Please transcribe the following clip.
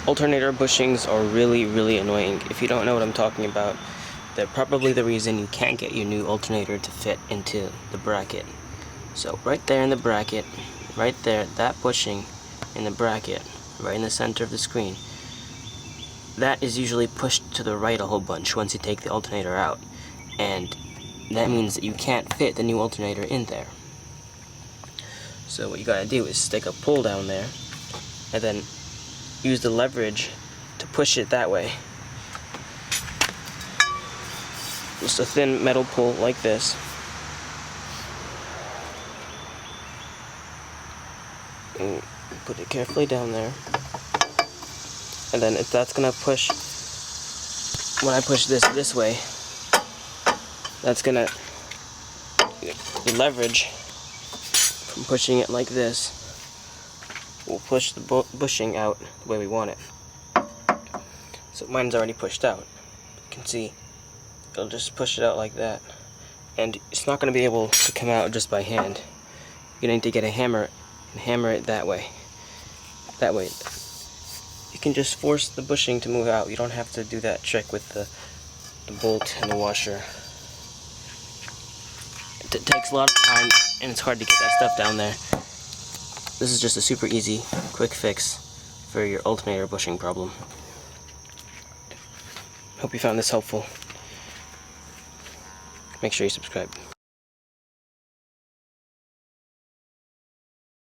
Alternator bushings are really annoying. If you don't know what I'm talking about, they're probably the reason you can't get your new alternator to fit into the bracket. So right there in the bracket, right there, that bushing in the bracket, right in the center of the screen, that is usually pushed to the right a whole bunch once you take the alternator out. And that means that you can't fit the new alternator in there. So what you gotta do is stick a pull down there, and then use the leverage to push it that way. Just a thin metal pull like this. And put it carefully down there. And then if that's gonna push, when I push this way, that's gonna, the leverage from pushing it like this will push the bushing out the way we want it. So mine's already pushed out. You can see it'll just push it out like that, and it's not going to be able to come out just by hand. You need to get a hammer and hammer it that way. That way you can just force the bushing to move out. You don't have to do that trick with the bolt and the washer. It takes a lot of time, and it's hard to get that stuff down there. This is just a super easy, quick fix for your alternator bushing problem. Hope you found this helpful. Make sure you subscribe.